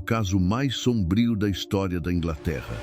caso mais sombrio da história da Inglaterra.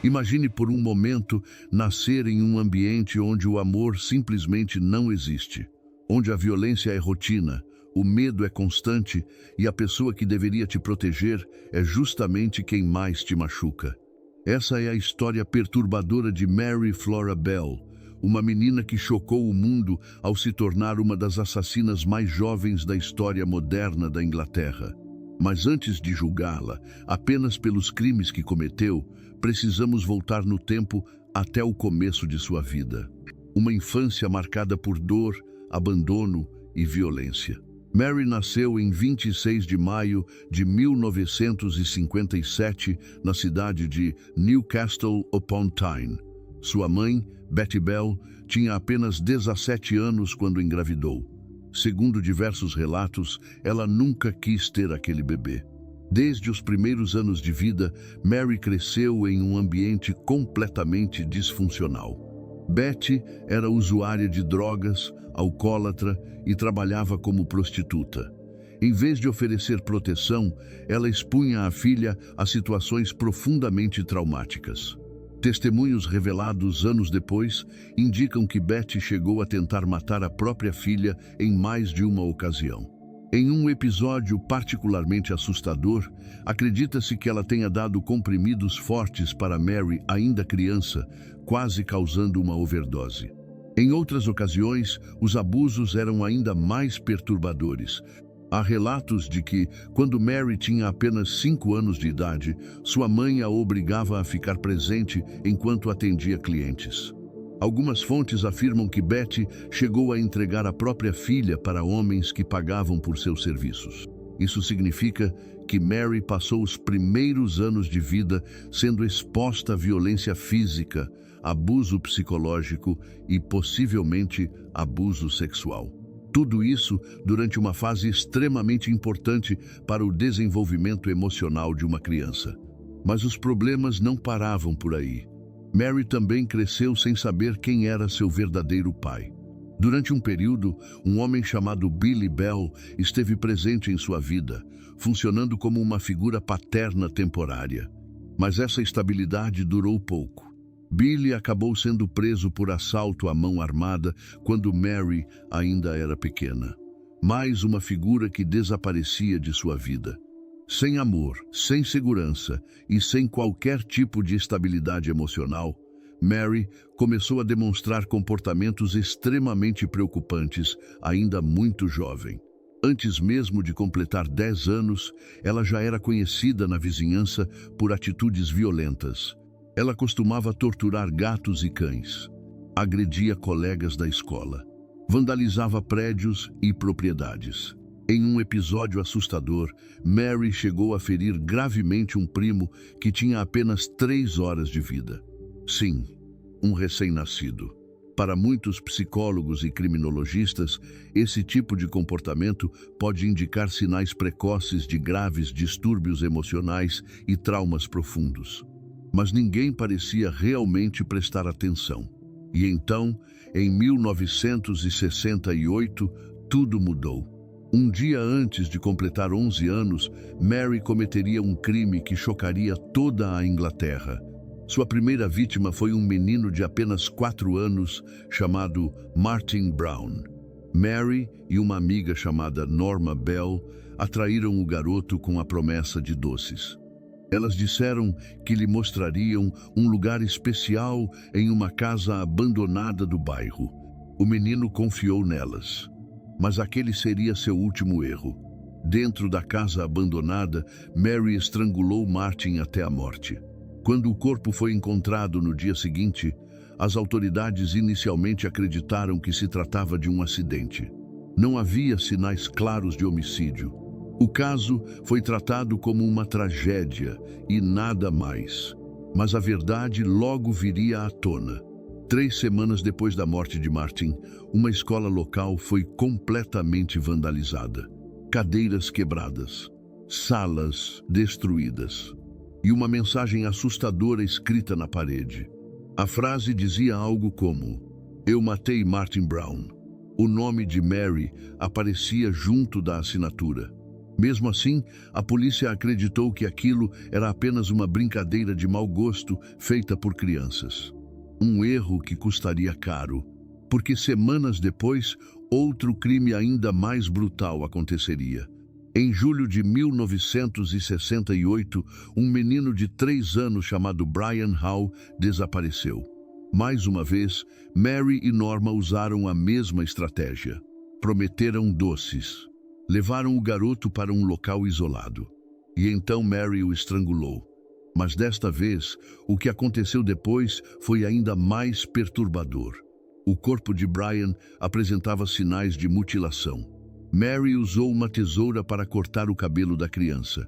Imagine por um momento nascer em um ambiente onde o amor simplesmente não existe, onde a violência é rotina, o medo é constante e a pessoa que deveria te proteger é justamente quem mais te machuca. Essa é a história perturbadora de Mary Flora Bell, uma menina que chocou o mundo ao se tornar uma das assassinas mais jovens da história moderna da Inglaterra. Mas antes de julgá-la, apenas pelos crimes que cometeu, precisamos voltar no tempo até o começo de sua vida. Uma infância marcada por dor, abandono e violência. Mary nasceu em 26 de maio de 1957 na cidade de Newcastle upon Tyne. Sua mãe, Betty Bell, tinha apenas 17 anos quando engravidou. Segundo diversos relatos, ela nunca quis ter aquele bebê. Desde os primeiros anos de vida, Mary cresceu em um ambiente completamente disfuncional. Betty era usuária de drogas, alcoólatra e trabalhava como prostituta. Em vez de oferecer proteção, ela expunha a filha a situações profundamente traumáticas. Testemunhos revelados anos depois indicam que Betty chegou a tentar matar a própria filha em mais de uma ocasião. Em um episódio particularmente assustador, acredita-se que ela tenha dado comprimidos fortes para Mary ainda criança, quase causando uma overdose. Em outras ocasiões, os abusos eram ainda mais perturbadores. Há relatos de que, quando Mary tinha apenas 5 anos de idade, sua mãe a obrigava a ficar presente enquanto atendia clientes. Algumas fontes afirmam que Betty chegou a entregar a própria filha para homens que pagavam por seus serviços. Isso significa que Mary passou os primeiros anos de vida sendo exposta à violência física, abuso psicológico e, possivelmente, abuso sexual. Tudo isso durante uma fase extremamente importante para o desenvolvimento emocional de uma criança. Mas os problemas não paravam por aí. Mary também cresceu sem saber quem era seu verdadeiro pai. Durante um período, um homem chamado Billy Bell esteve presente em sua vida, funcionando como uma figura paterna temporária. Mas essa estabilidade durou pouco. Billy acabou sendo preso por assalto à mão armada quando Mary ainda era pequena. Mais uma figura que desaparecia de sua vida. Sem amor, sem segurança e sem qualquer tipo de estabilidade emocional, Mary começou a demonstrar comportamentos extremamente preocupantes, ainda muito jovem. Antes mesmo de completar 10 anos, ela já era conhecida na vizinhança por atitudes violentas. Ela costumava torturar gatos e cães, agredia colegas da escola, vandalizava prédios e propriedades. Em um episódio assustador, Mary chegou a ferir gravemente um primo que tinha apenas 3 horas de vida. Sim, um recém-nascido. Para muitos psicólogos e criminologistas, esse tipo de comportamento pode indicar sinais precoces de graves distúrbios emocionais e traumas profundos. Mas ninguém parecia realmente prestar atenção. E então, em 1968, tudo mudou. Um dia antes de completar 11 anos, Mary cometeria um crime que chocaria toda a Inglaterra. Sua primeira vítima foi um menino de apenas 4 anos, chamado Martin Brown. Mary e uma amiga chamada Norma Bell atraíram o garoto com a promessa de doces. Elas disseram que lhe mostrariam um lugar especial em uma casa abandonada do bairro. O menino confiou nelas. Mas aquele seria seu último erro. Dentro da casa abandonada, Mary estrangulou Martin até a morte. Quando o corpo foi encontrado no dia seguinte, as autoridades inicialmente acreditaram que se tratava de um acidente. Não havia sinais claros de homicídio. O caso foi tratado como uma tragédia e nada mais. Mas a verdade logo viria à tona. 3 semanas depois da morte de Martin, uma escola local foi completamente vandalizada. Cadeiras quebradas, salas destruídas e uma mensagem assustadora escrita na parede. A frase dizia algo como: "Eu matei Martin Brown." O nome de Mary aparecia junto da assinatura. Mesmo assim, a polícia acreditou que aquilo era apenas uma brincadeira de mau gosto feita por crianças. Um erro que custaria caro, porque semanas depois, outro crime ainda mais brutal aconteceria. Em julho de 1968, um menino de 3 anos chamado Brian Hall desapareceu. Mais uma vez, Mary e Norma usaram a mesma estratégia. Prometeram doces. Levaram o garoto para um local isolado. E então Mary o estrangulou. Mas desta vez, o que aconteceu depois foi ainda mais perturbador. O corpo de Brian apresentava sinais de mutilação. Mary usou uma tesoura para cortar o cabelo da criança.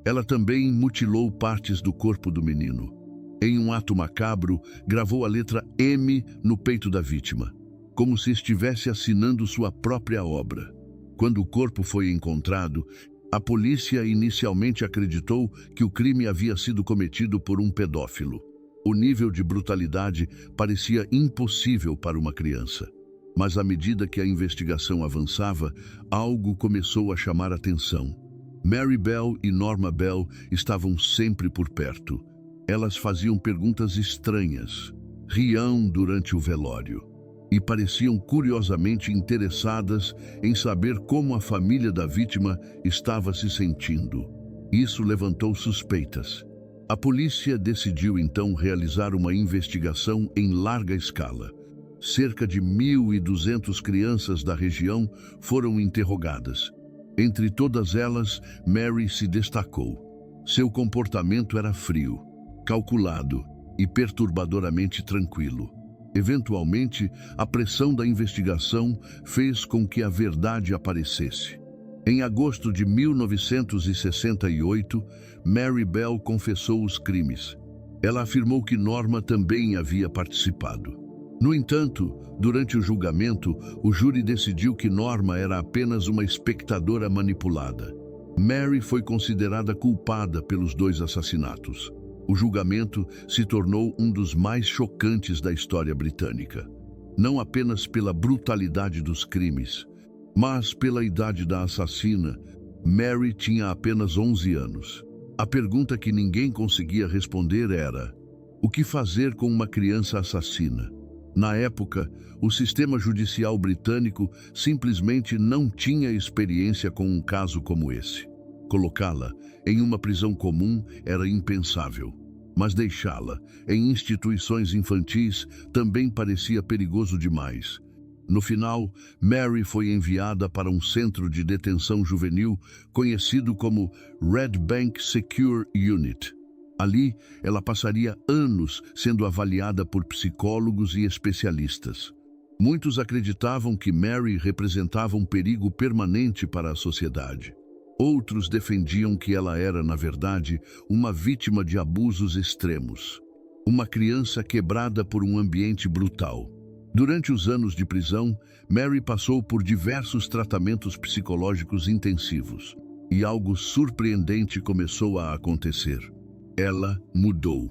Ela também mutilou partes do corpo do menino. Em um ato macabro, gravou a letra M no peito da vítima, como se estivesse assinando sua própria obra. Quando o corpo foi encontrado, a polícia inicialmente acreditou que o crime havia sido cometido por um pedófilo. O nível de brutalidade parecia impossível para uma criança. Mas à medida que a investigação avançava, algo começou a chamar atenção. Mary Bell e Norma Bell estavam sempre por perto. Elas faziam perguntas estranhas, riam durante o velório e pareciam curiosamente interessadas em saber como a família da vítima estava se sentindo. Isso levantou suspeitas. A polícia decidiu então realizar uma investigação em larga escala. Cerca de 1.200 crianças da região foram interrogadas. Entre todas elas, Mary se destacou. Seu comportamento era frio, calculado e perturbadoramente tranquilo. Eventualmente, a pressão da investigação fez com que a verdade aparecesse. Em agosto de 1968, Mary Bell confessou os crimes. Ela afirmou que Norma também havia participado. No entanto, durante o julgamento, o júri decidiu que Norma era apenas uma espectadora manipulada. Mary foi considerada culpada pelos 2 assassinatos. O julgamento se tornou um dos mais chocantes da história britânica. Não apenas pela brutalidade dos crimes, mas pela idade da assassina. Mary tinha apenas 11 anos. A pergunta que ninguém conseguia responder era: o que fazer com uma criança assassina? Na época, o sistema judicial britânico simplesmente não tinha experiência com um caso como esse. Colocá-la em uma prisão comum era impensável, mas deixá-la em instituições infantis também parecia perigoso demais. No final, Mary foi enviada para um centro de detenção juvenil conhecido como Red Bank Secure Unit. Ali, ela passaria anos sendo avaliada por psicólogos e especialistas. Muitos acreditavam que Mary representava um perigo permanente para a sociedade. Outros defendiam que ela era, na verdade, uma vítima de abusos extremos. Uma criança quebrada por um ambiente brutal. Durante os anos de prisão, Mary passou por diversos tratamentos psicológicos intensivos. E algo surpreendente começou a acontecer. Ela mudou.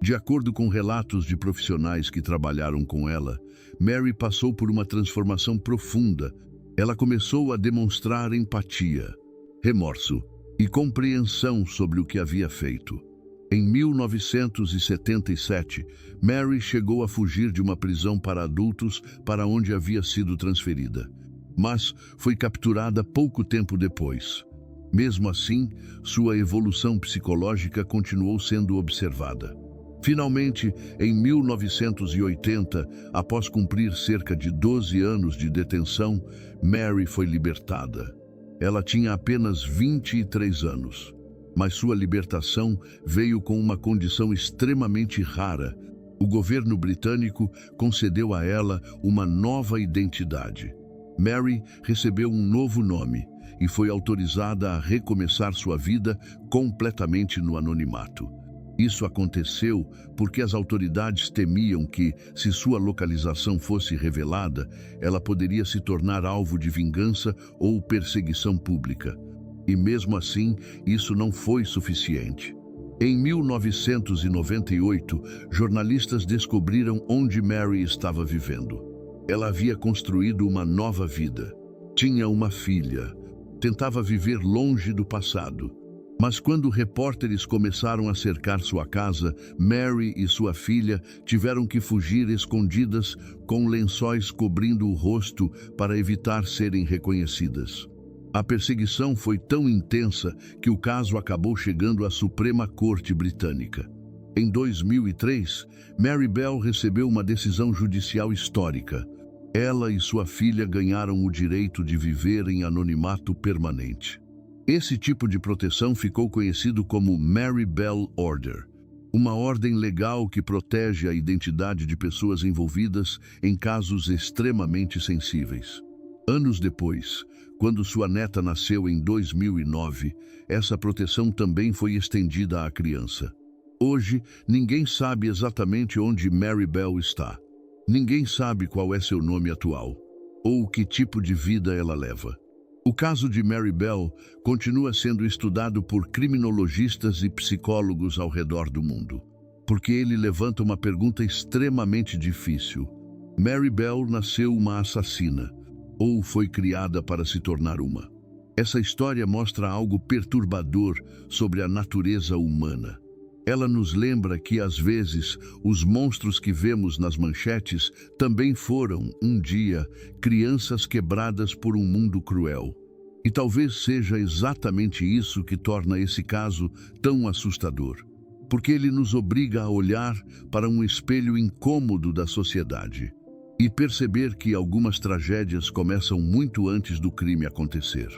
De acordo com relatos de profissionais que trabalharam com ela, Mary passou por uma transformação profunda. Ela começou a demonstrar empatia, remorso e compreensão sobre o que havia feito. Em 1977, Mary chegou a fugir de uma prisão para adultos para onde havia sido transferida, mas foi capturada pouco tempo depois. Mesmo assim, sua evolução psicológica continuou sendo observada. Finalmente, em 1980, após cumprir cerca de 12 anos de detenção, Mary foi libertada. Ela tinha apenas 23 anos, mas sua libertação veio com uma condição extremamente rara. O governo britânico concedeu a ela uma nova identidade. Mary recebeu um novo nome e foi autorizada a recomeçar sua vida completamente no anonimato. Isso aconteceu porque as autoridades temiam que, se sua localização fosse revelada, ela poderia se tornar alvo de vingança ou perseguição pública. E mesmo assim, isso não foi suficiente. Em 1998, jornalistas descobriram onde Mary estava vivendo. Ela havia construído uma nova vida. Tinha uma filha, Tentava viver longe do passado. Mas quando repórteres começaram a cercar sua casa, Mary e sua filha tiveram que fugir escondidas com lençóis cobrindo o rosto para evitar serem reconhecidas. A perseguição foi tão intensa que o caso acabou chegando à Suprema Corte Britânica. Em 2003, Mary Bell recebeu uma decisão judicial histórica. Ela e sua filha ganharam o direito de viver em anonimato permanente. Esse tipo de proteção ficou conhecido como Mary Bell Order, uma ordem legal que protege a identidade de pessoas envolvidas em casos extremamente sensíveis. Anos depois, quando sua neta nasceu em 2009, essa proteção também foi estendida à criança. Hoje, ninguém sabe exatamente onde Mary Bell está. Ninguém sabe qual é seu nome atual, ou que tipo de vida ela leva. O caso de Mary Bell continua sendo estudado por criminologistas e psicólogos ao redor do mundo, porque ele levanta uma pergunta extremamente difícil. Mary Bell nasceu uma assassina, ou foi criada para se tornar uma? Essa história mostra algo perturbador sobre a natureza humana. Ela nos lembra que, às vezes, os monstros que vemos nas manchetes também foram, um dia, crianças quebradas por um mundo cruel. E talvez seja exatamente isso que torna esse caso tão assustador, porque ele nos obriga a olhar para um espelho incômodo da sociedade e perceber que algumas tragédias começam muito antes do crime acontecer.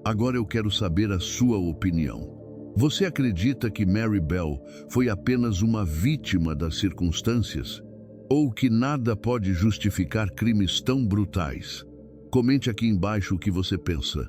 Agora eu quero saber a sua opinião. Você acredita que Mary Bell foi apenas uma vítima das circunstâncias? Ou que nada pode justificar crimes tão brutais? Comente aqui embaixo o que você pensa.